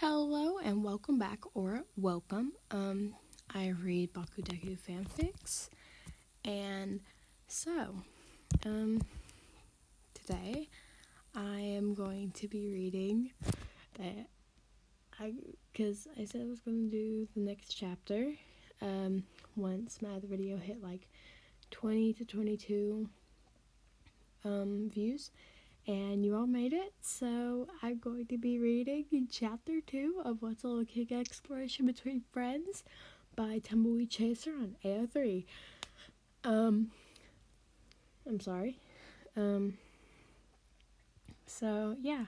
Hello and welcome back, or welcome. I read Bakudeku fanfics, and so, today I am going to be reading because I said I was going to do the next chapter, once my other video hit like 20 to 22, views. And you all made it, so I'm going to be reading Chapter 2 of What's a Little Kink Exploration Between Friends by Tumbleweed Chaser on AO3. I'm sorry. So, yeah.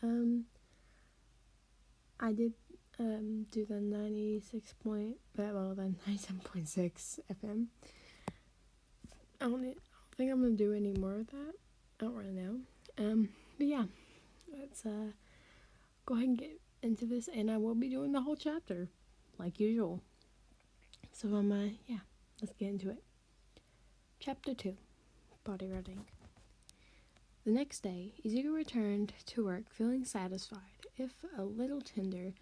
I did, do the 97.6 FM. I don't think I'm going to do any more of that. I don't really know. But yeah, let's go ahead and get into this, and I will be doing the whole chapter, like usual. So let's get into it. Chapter 2, Body Running. The next day, Izuku returned to work feeling satisfied, if a little tender,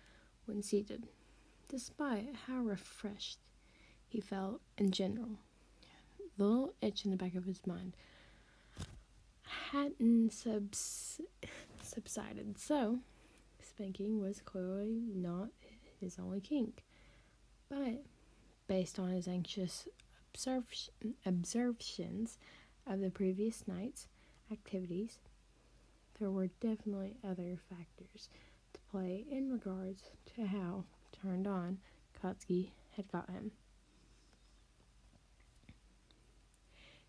when seated, despite how refreshed he felt in general. The little itch in the back of his mind hadn't subsided, so spanking was clearly not his only kink. But based on his anxious observations of the previous night's activities, there were definitely other factors to play in regards to how turned on Katsuki had got him.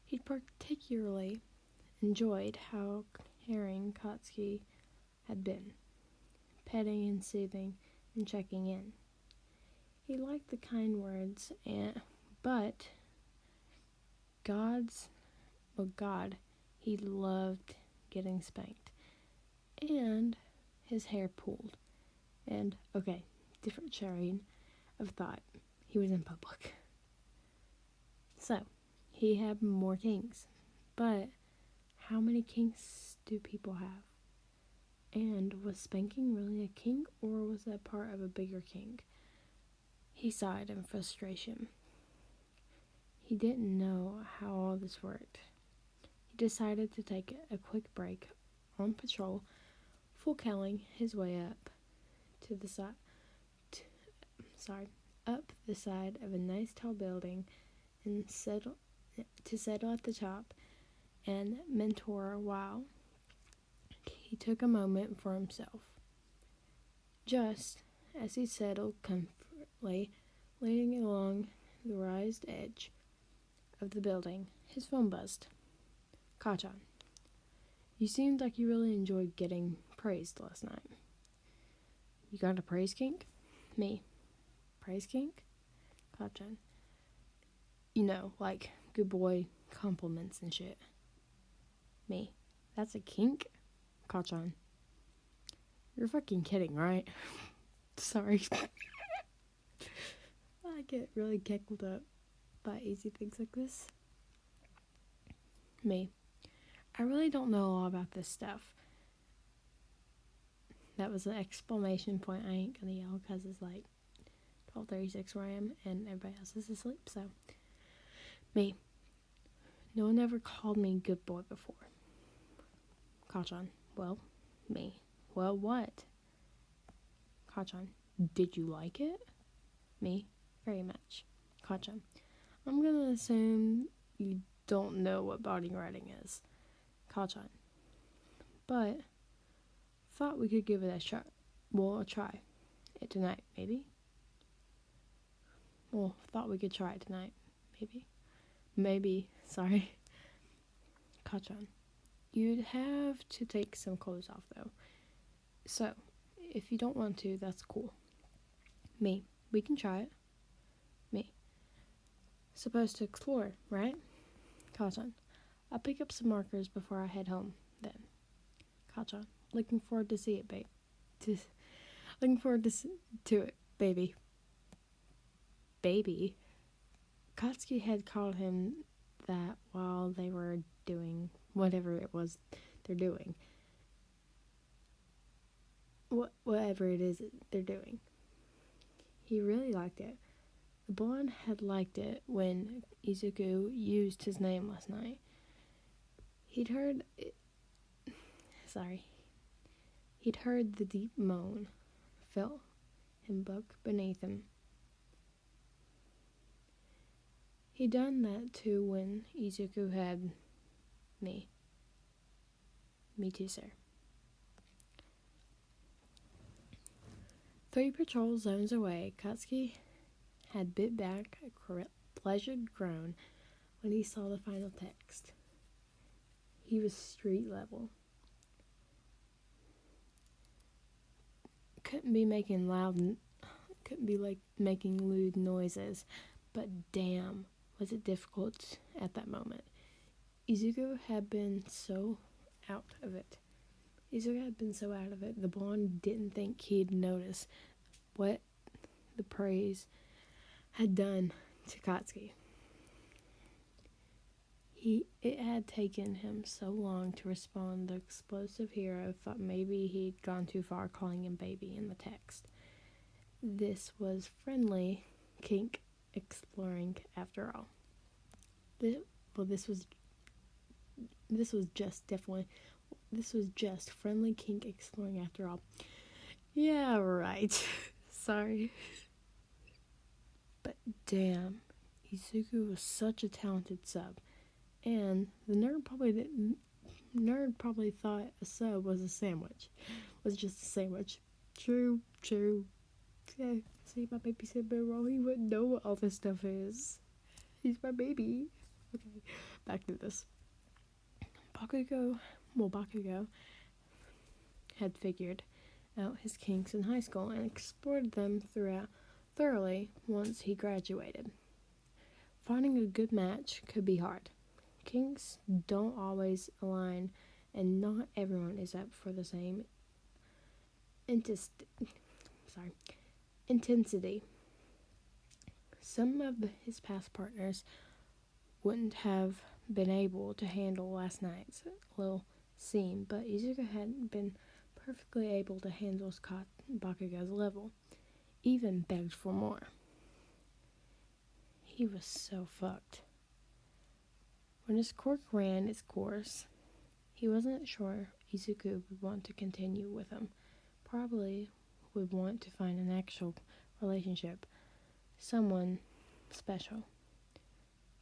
He particularly enjoyed how caring Katsuki had been, petting and soothing and checking in. He liked the kind words, but God, he loved getting spanked and his hair pulled. And different sharing of thought. He was in public. So, he had more kinks, but how many kinks do people have? And was spanking really a kink, or was that part of a bigger kink? He sighed in frustration. He didn't know how all this worked. He decided to take a quick break on patrol, full-calling his way up to the side, up the side of a nice tall building, and settle at the top and mentor while he took a moment for himself. Just as he settled comfortably, leaning along the raised edge of the building, his phone buzzed. Kachan, you seemed like you really enjoyed getting praised last night. You got a praise kink? Me. Praise kink? Kachan. You know, like good boy compliments and shit. Me. That's a kink? Kachan. You're fucking kidding, right? Sorry. I get really kickled up by easy things like this. Me. I really don't know a lot about this stuff. That was an exclamation point. I ain't gonna yell because it's like 12:36 where I am and everybody else is asleep, so. Me. No one ever called me good boy before. Kachan. Well, me. Well, what? Kachan. Did you like it? Me. Very much. Kachan. I'm gonna assume you don't know what body riding is. Kachan. But thought we could give it a shot. Well, a try. It tonight, maybe? Well, thought we could try it tonight, maybe? Maybe. Sorry. Kachan. You'd have to take some clothes off, though. So, if you don't want to, that's cool. Me. We can try it. Me. Supposed to explore, right? Kachan. I'll pick up some markers before I head home, then. Kachan. Looking forward to see it, babe. Looking forward to it, baby. Baby? Katsuki had called him that while they were doing whatever it was they're doing. whatever it is they're doing. He really liked it. The blonde had liked it when Izuku used his name last night. He'd heard the deep moan, felt him buck beneath him. He'd done that too when Izuku had me. Me too, sir. 3 patrol zones away, Katsuki had bit back a pleasured groan when he saw the final text. He was street level. Couldn't be making lewd noises, but damn, was it difficult at that moment. Izuku had been so out of it. The blonde didn't think he'd notice what the praise had done to Katsuki. It had taken him so long to respond. The explosive hero thought maybe he'd gone too far calling him baby in the text. This was friendly kink exploring after all. This was just friendly kink exploring after all. Yeah, right. Sorry. But damn, Izuku was such a talented sub. And the nerd probably thought a sub was just a sandwich. True. Yeah, see, my baby said wrong. He wouldn't know what all this stuff is. He's my baby. Okay, back to this. Bakugo had figured out his kinks in high school and explored them thoroughly once he graduated. Finding a good match could be hard. Kinks don't always align, and not everyone is up for the same intensity. Some of his past partners wouldn't have been able to handle last night's little scene, but Izuku hadn't been perfectly able to handle Bakugo's level, even begged for more. He was so fucked. When his quirk ran its course, he wasn't sure Izuku would want to continue with him. Probably would want to find an actual relationship, someone special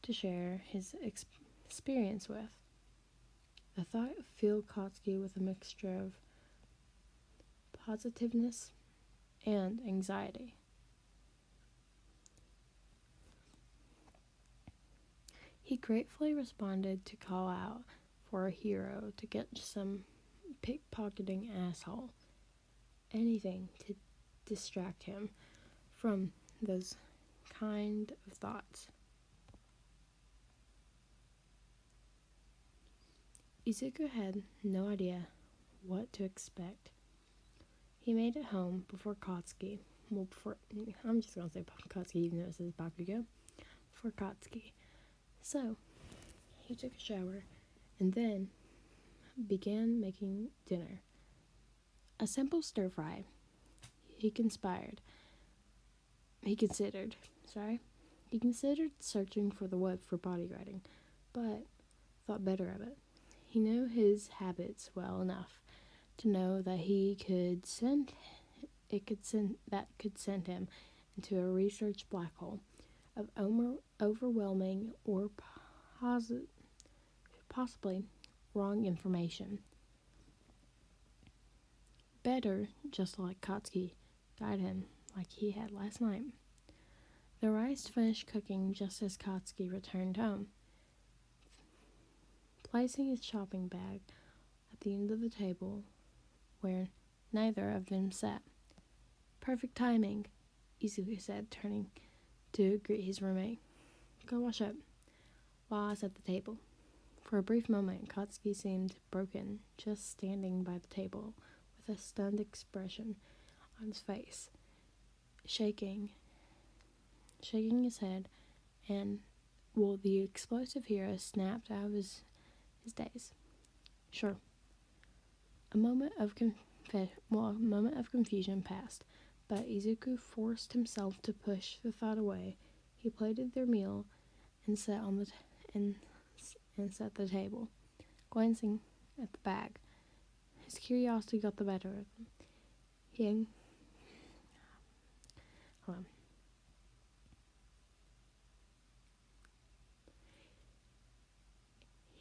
to share his experience with. The thought filled Katsuki with a mixture of positiveness and anxiety. He gratefully responded to call out for a hero to get some pickpocketing asshole. Anything to distract him from those kind of thoughts. Izuku had no idea what to expect. He made it home before Katsuki. I'm just going to say Katsuki even though it says Bakugo. Before Katsuki. So, he took a shower and then began making dinner. A simple stir fry. He considered searching for the wood for bodyguarding, but thought better of it. He knew his habits well enough to know that could send him into a research black hole of overwhelming or possibly wrong information. Better just let Katsuki guide him like he had last night. The rice finished cooking just as Katsuki returned home. Placing his shopping bag at the end of the table where neither of them sat. Perfect timing, Izuku said, turning to greet his roommate. Go wash up while I was at the table. For a brief moment, Katsuki seemed broken, just standing by the table with a stunned expression on his face, shaking his head, and the explosive hero snapped out of his daze. Sure. A moment of a moment of confusion passed, but Izuku forced himself to push the thought away. He plated their meal and sat on the and set the table, glancing at the bag. His curiosity got the better of him.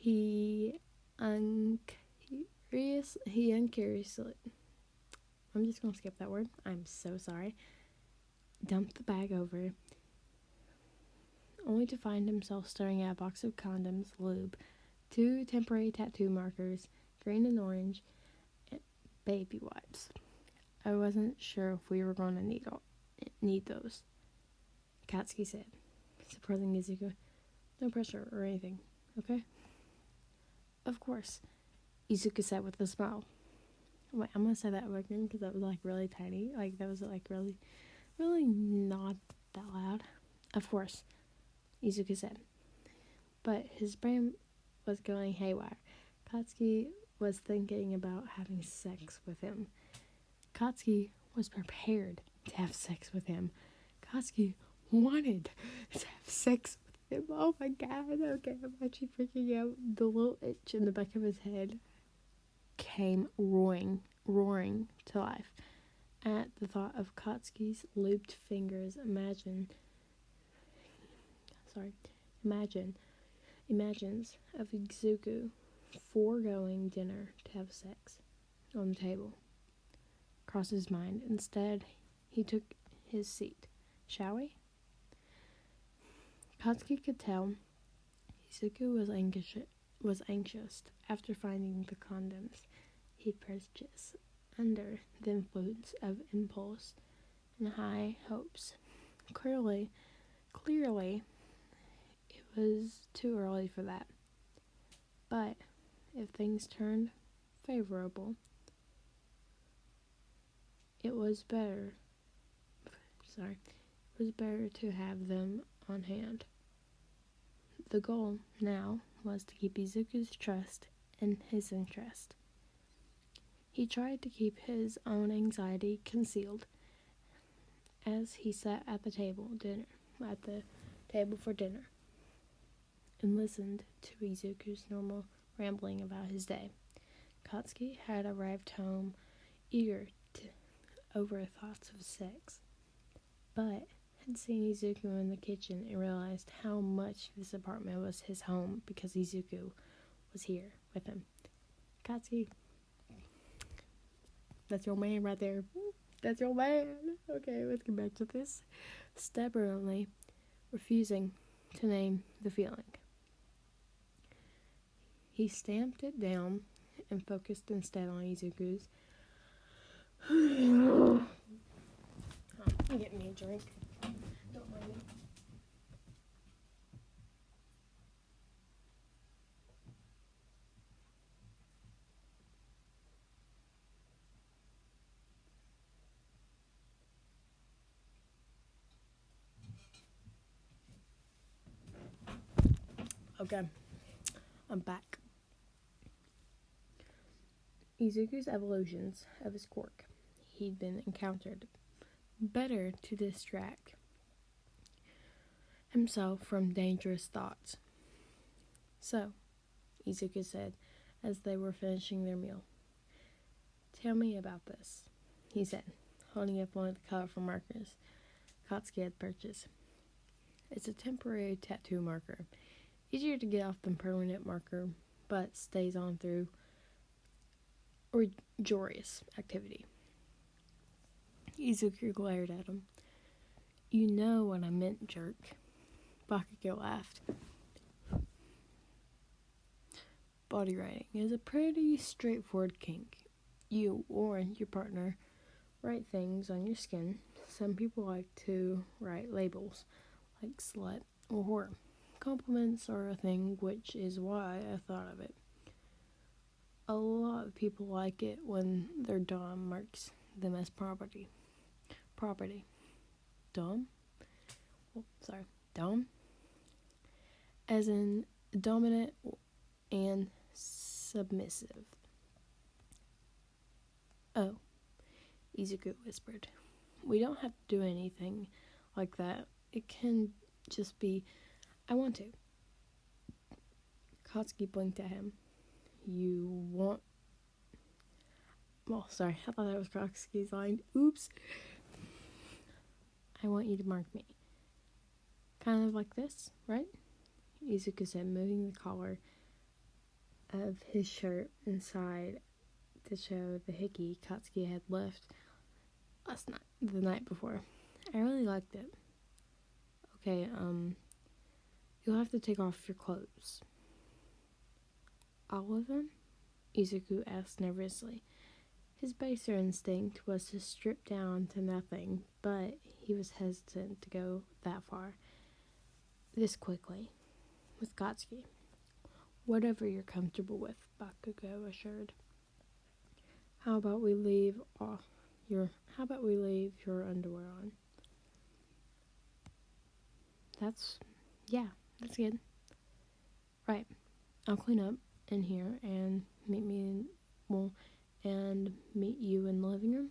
He uncuriously, I'm just gonna skip that word. I'm so sorry. Dumped the bag over, only to find himself staring at a box of condoms, lube, 2 temporary tattoo markers, green and orange, and baby wipes. I wasn't sure if we were going to need those, Katsuki said, supporting Izuku. No pressure or anything, okay? Of course, Izuku said with a smile. Wait, I'm gonna say that again because that was like really tiny. Like that was like really, really not that loud. Of course, Izuku said. But his brain was going haywire. Katsuki was thinking about having sex with him. Katsuki was prepared to have sex with him. Katsuki wanted to have sex with him. Oh my god, okay, I'm actually freaking out. The little itch in the back of his head came roaring to life at the thought of Katsuki's looped fingers. Imagines of Izuku foregoing dinner to have sex on the table crossed his mind. Instead, he took his seat. Shall we? Katsuki could tell Izuku was anxious after finding the condoms he purchased under the influence of impulse and high hopes. Clearly, it was too early for that. But if things turned favorable, it was better to have them on hand. The goal now was to keep Izuku's trust in his interest. He tried to keep his own anxiety concealed as he sat at the table for dinner and listened to Izuku's normal rambling about his day. Katsuki had arrived home eager over thoughts of sex, but had seen Izuku in the kitchen and realized how much this apartment was his home because Izuku was here with him. Katsuki, that's your man right there. That's your man. Okay, let's get back to this. Stubbornly refusing to name the feeling. He stamped it down and focused instead on Izuku's. Get me a drink. Don't mind me. Okay, I'm back. Izuku's evolutions of his quirk he'd been encountered, better to distract himself from dangerous thoughts. So, Izuku said as they were finishing their meal. Tell me about this, he said, holding up one of the colorful markers Katsuki had purchased. It's a temporary tattoo marker. Easier to get off than permanent marker, but stays on through joyous activity. Izuku glared at him. You know what I meant, jerk. Bakugo laughed. Body writing is a pretty straightforward kink. You or your partner write things on your skin. Some people like to write labels, like slut or whore. Compliments are a thing, which is why I thought of it. A lot of people like it when their dom marks them as property. Dom? Dom? As in dominant and submissive. Oh, Izuku whispered. We don't have to do anything like that. It can just be, I want to. Katsuki blinked at him. You want... Well, sorry, I thought that was Katsuki's line. Oops. I want you to mark me. Kind of like this, right? Izuku said, moving the collar of his shirt inside to show the hickey Katsuki had left the night before. I really liked it. Okay, you'll have to take off your clothes. All of them? Izuku asked nervously. His baser instinct was to strip down to nothing, but he was hesitant to go that far this quickly with Katsuki. Whatever you're comfortable with, Bakugo assured. How about we leave your underwear on? That's good. Right. I'll clean up in here and meet you in the living room.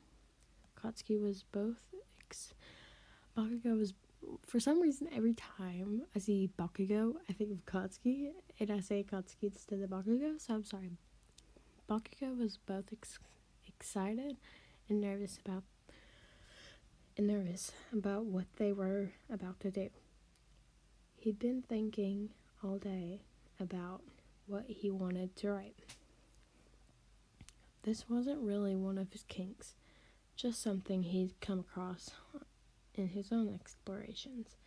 Bakugo was, for some reason, every time I see Bakugo, I think of Katsuki, and I say Katsuki instead of Bakugo, so I'm sorry. Bakugo was both excited and nervous about what they were about to do. He'd been thinking all day about what he wanted to write. This wasn't really one of his kinks, just something he'd come across in his own explorations.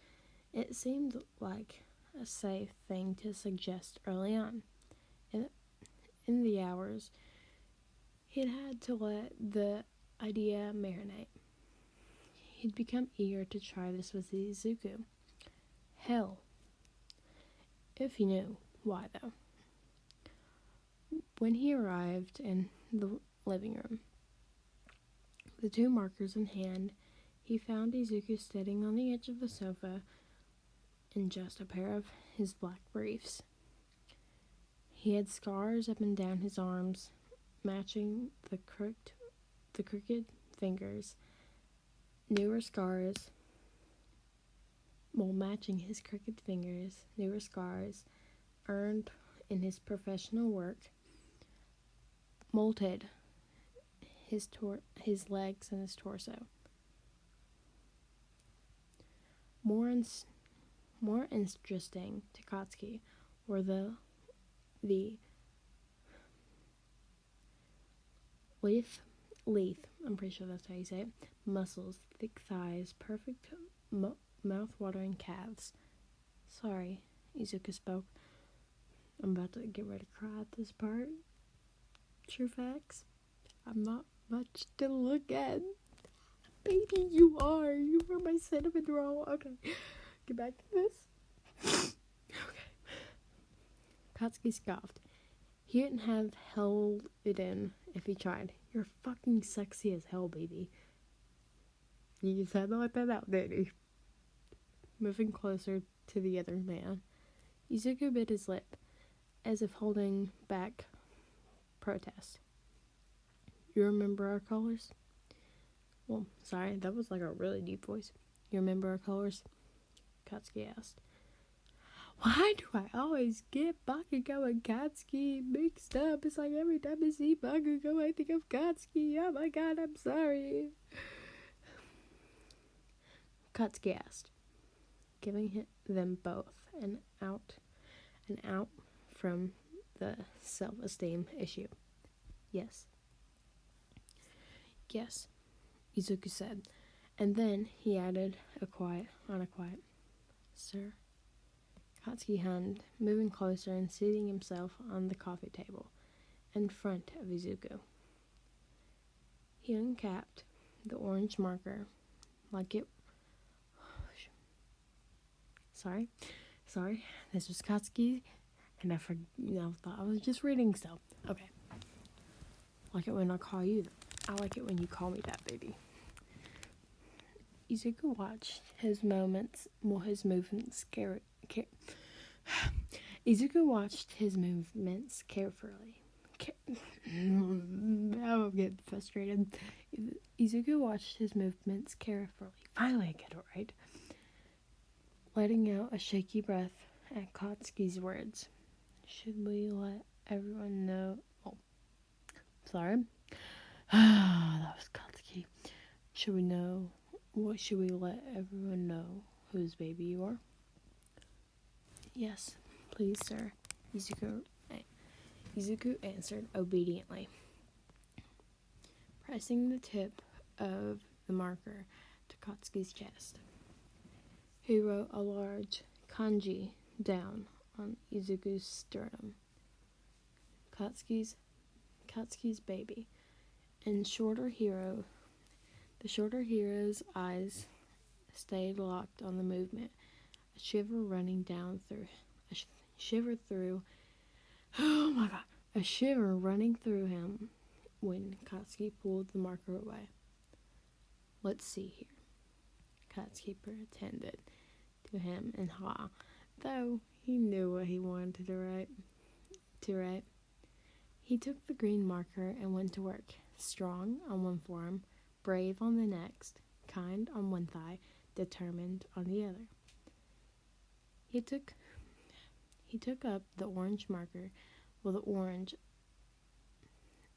It seemed like a safe thing to suggest early on. In the hours, he'd had to let the idea marinate. He'd become eager to try this with Izuku. Hell, if he knew why, though. When he arrived in the living room, the two markers in hand, he found Izuku sitting on the edge of the sofa in just a pair of his black briefs. He had scars up and down his arms, matching the crooked fingers. Matching his crooked fingers, newer scars earned in his professional work molded his legs and his torso. More interesting to Katsuki were the Leaf, I'm pretty sure that's how you say it, muscles, thick thighs, perfect mouth-watering calves. Sorry, Izuku spoke. I'm about to get ready to cry at this part. True facts. I'm not much to look at. Baby, you are my cinnamon roll. Okay, get back to this. Okay. Katsuki scoffed. He wouldn't have held it in if he tried. You're fucking sexy as hell, baby. You just had to let that out, didn't you? Moving closer to the other man, Izuku bit his lip, as if holding back protest. You remember our colors? Well, sorry, that was like a really deep voice. You remember our colors? Katsuki asked. Why do I always get Bakugo and Katsuki mixed up? It's like every time I see Bakugo, I think of Katsuki. Oh my god, I'm sorry. Katsuki asked, giving them both an out from the self-esteem issue. Yes, Izuku said, and then he added a quiet, Sir? Katsuki hummed, moving closer and seating himself on the coffee table in front of Izuku. He uncapped the orange marker like it... Sorry, this was Katsuki, and I thought I was just reading stuff. Okay. Like it when I call you. I like it when you call me that, baby. Izuku watched his movements carefully. I'm getting frustrated. Izuku watched his movements carefully. Finally, I get it right. Letting out a shaky breath at Katsuki's words. Should we let everyone know? Oh, sorry. That was Katsuki. Should we know? What should we let everyone know whose baby you are? Yes, please, sir. Izuku answered obediently, pressing the tip of the marker to Katsuki's chest. He wrote a large kanji down on Izuku's sternum. Katsuki's baby. And the shorter hero's eyes stayed locked on the movement. A shiver running through him when Katsuki pulled the marker away. Let's see here. Katsuki pretended to him in awe, though he knew what he wanted to write. He took the green marker and went to work. Strong on one forearm, brave on the next, kind on one thigh, determined on the other. He took up the orange marker with the orange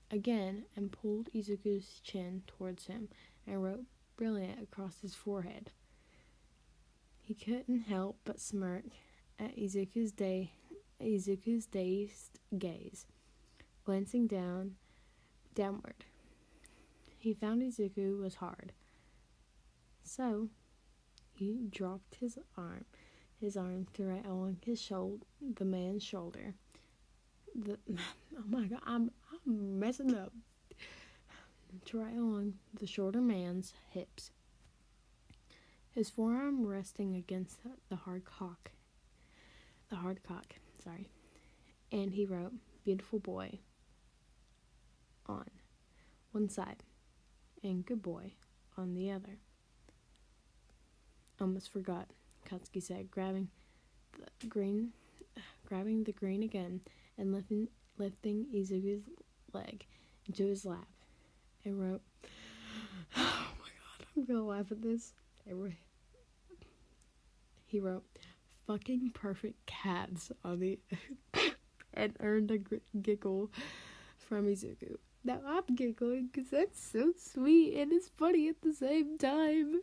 again and pulled Izuku's chin towards him and wrote brilliant across his forehead. He couldn't help but smirk at Izuku's dazed gaze, glancing downward. He found Izuku was hard, so he dropped his arm to write along the man's shoulder. Oh my god, I'm messing up. To write along the shorter man's hips, his forearm resting against the hard cock. And he wrote, "Beautiful boy," on one side, and "Good boy" on the other. Almost forgot, Katsuki said, grabbing the green again and lifting Izuku's leg into his lap. And wrote, oh my god, I'm gonna laugh at this. He wrote, "Fucking perfect calves" on the and earned a giggle from Izuku. Now I'm giggling because that's so sweet and it's funny at the same time.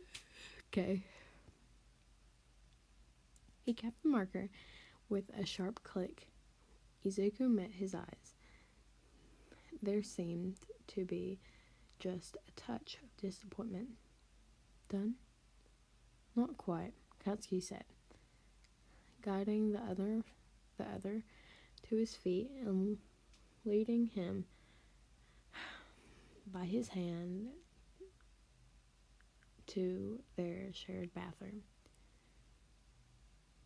Okay. He kept the marker with a sharp click. Izuku met his eyes. There seemed to be just a touch of disappointment. Done? Not quite, Katsuki said, guiding the other to his feet and leading him by his hand to their shared bathroom.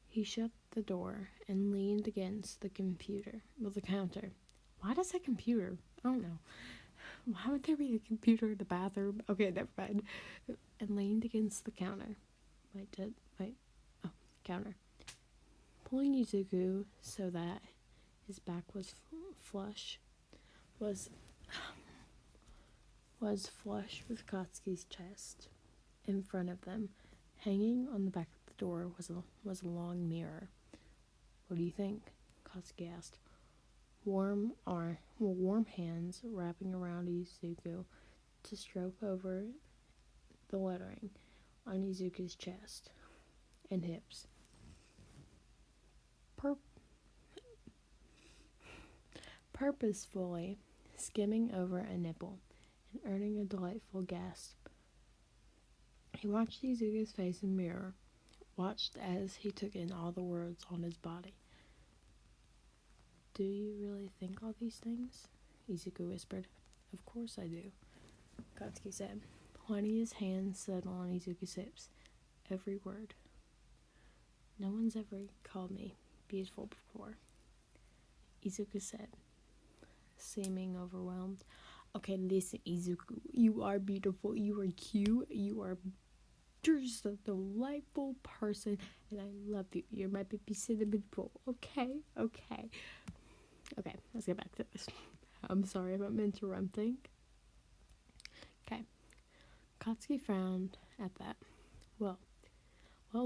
He shut the door and leaned against the counter. Why does a computer? I don't know. Why would there be a computer in the bathroom? Okay, never mind. And leaned against the counter. Counter. Pulling Izuku so that his back was flush with Katsuki's chest. In front of them, hanging on the back of the door, was a long mirror. "What do you think?" Katsuki asked. Warm hands wrapping around Izuku to stroke over the lettering on Izuku's chest and hips. Purposefully skimming over a nipple and earning a delightful gasp. He watched Izuku's face in the mirror, watched as he took in all the words on his body. "Do you really think all these things?" Izuku whispered. "Of course I do," Katsuki said, letting his hands settle on Izuku's hips. "Every word. No one's ever called me beautiful before," Izuku said, seeming overwhelmed. "Okay, listen, Izuku. You are beautiful. You are cute. You're just a delightful person, and I love you. You're my baby cinnamon roll. Okay, let's get back to this. I'm sorry if I'm interrupting. Okay. Katsuki frowned at that. Well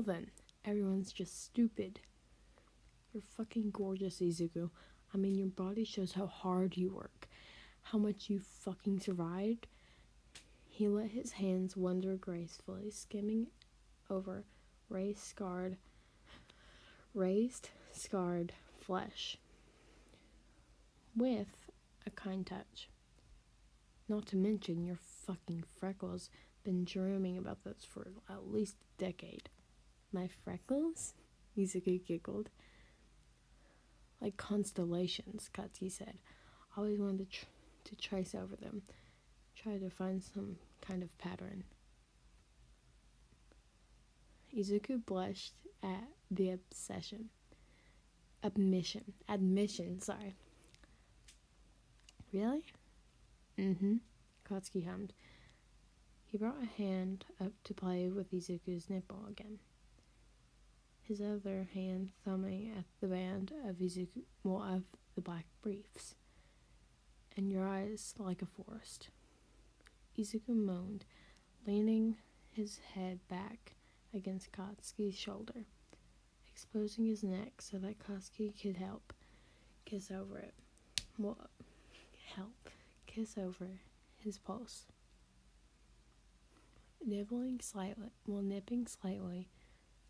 then, everyone's just stupid. You're fucking gorgeous, Izuku. I mean, your body shows how hard you work, how much you fucking survived. He let his hands wander gracefully, skimming over raised, scarred flesh with a kind touch. Not to mention your fucking freckles. Been dreaming about those for at least a decade. My freckles? Izuku giggled. Like constellations, Katsuki said. Always wanted to trace over them. Try to find some kind of pattern. Izuku blushed at the admission, sorry. Really? Mm-hmm, Katsuki hummed. He brought a hand up to play with Izuku's nipple again. His other hand thumbing at the band of of the black briefs. And your eyes like a forest. Izuku moaned, leaning his head back against Katsuki's shoulder, exposing his neck so that Katsuki could kiss over his pulse. Nipping slightly,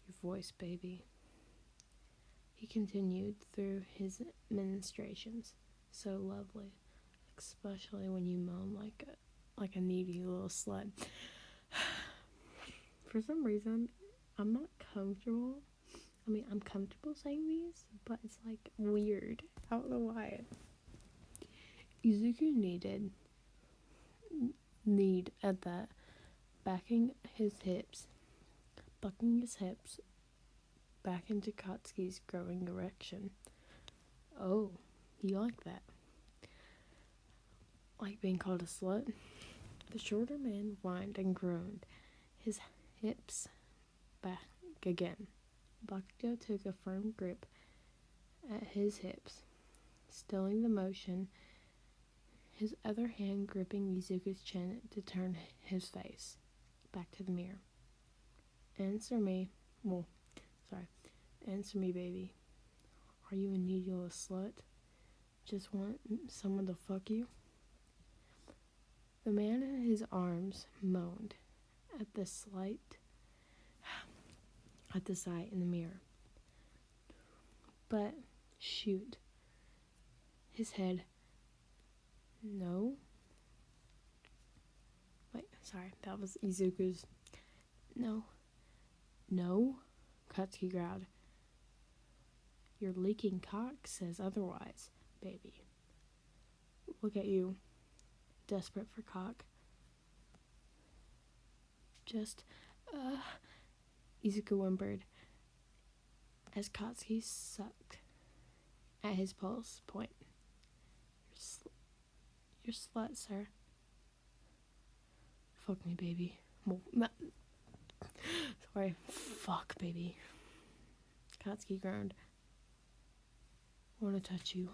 your voice, baby. He continued through his ministrations, so lovely, especially when you moan like a needy little slut. For some reason, I'm not comfortable. I mean, I'm comfortable saying these, but it's like weird. I don't know why. Izuku need at that, bucking his hips back into Katsuki's growing erection. Oh, you like that? Like being called a slut? The shorter man whined and groaned, his hips back again. Bakugo took a firm grip at his hips, stilling the motion, his other hand gripping Izuku's chin to turn his face back to the mirror. Answer me, baby. Are you a needy little slut? Just want someone to fuck you? The man in his arms moaned at the sight in the mirror. But, shoot. His head. No. Wait, sorry, that was Izuku's. No, Katsuki growled. Your leaking cock says otherwise, baby. Look at you, desperate for cock. Just, Izuku whimpered as Katsuki sucked at his pulse point. You're slut, sir. Fuck me, baby. Sorry, fuck, baby. Katsuki groaned. Want to touch you?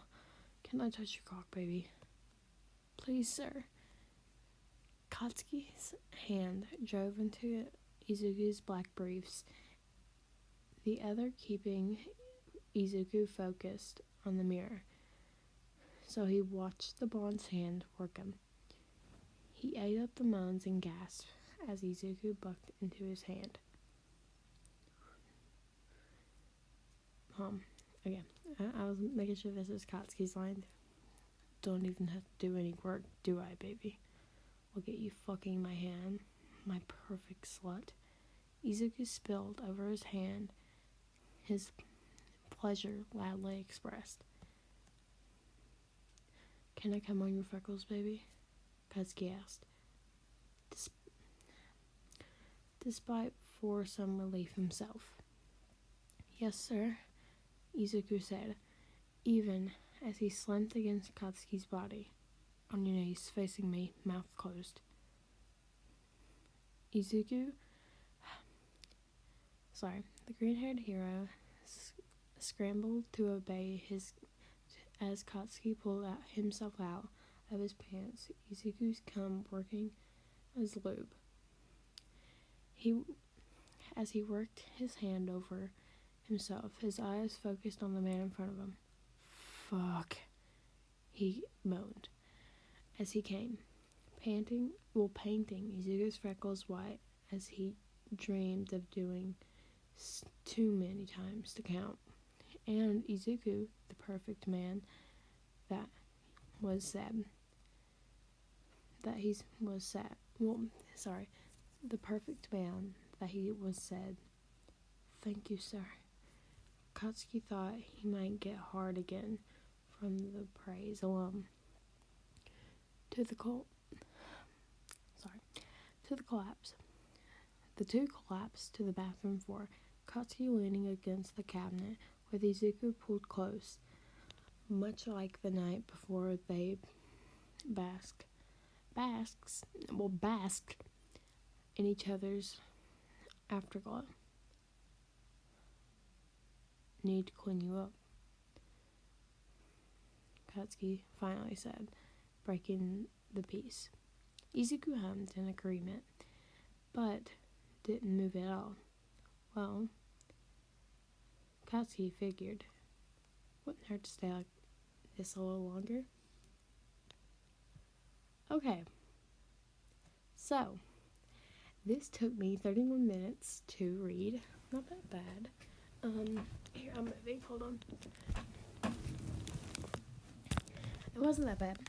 Can I touch your cock, baby? Please, sir. Katsuki's hand drove into Izuku's black briefs, the other keeping Izuku focused on the mirror. So he watched the blonde's hand work him. He ate up the moans and gasps as Izuku bucked into his hand. Again, I was making sure this is Katsuki's line. Don't even have to do any work, do I, baby? Look at you fucking my hand, my perfect slut. Izuku spilled over his hand, his pleasure loudly expressed. Can I come on your freckles, baby? Katsuki asked, despite for some relief himself. Yes, sir, Izuku said, even as he slumped against Katsuki's body. On your knees, facing me, mouth closed. The green-haired hero scrambled to obey as Katsuki pulled himself out of his pants, Izuku's cum working as lube. As he worked his hand over himself, his eyes focused on the man in front of him. Fuck, he moaned as he came, painting Izuku's freckles white as he dreamed of doing too many times to count. And Izuku, the perfect man that was said, the perfect man that he was said, "Thank you, sir." Katsuki thought he might get hard again from the praise alone. To the collapse. The two collapsed to the bathroom floor, Katsuki leaning against the cabinet with Izuku pulled close, much like the night before they basked in each other's afterglow. "Need to clean you up," Katsuki finally said, breaking the peace. Izuku hummed in agreement, but didn't move at all. Well, Katsuki figured, wouldn't hurt to stay like this a little longer. Okay, so this took me 31 minutes to read. Not that bad. Here, I'm moving. Hold on. It wasn't that bad.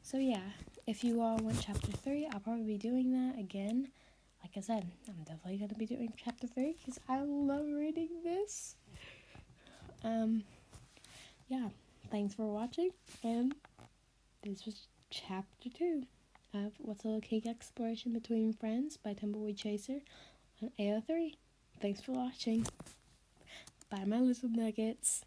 So yeah, if you all want chapter 3, I'll probably be doing that again. Like I said, I'm definitely going to be doing chapter 3 because I love reading this. Yeah, thanks for watching, and this was chapter 2 of What's a Little Kink Exploration Between Friends by Tumbleweed Chaser on AO3. Thanks for watching. Bye, my little nuggets.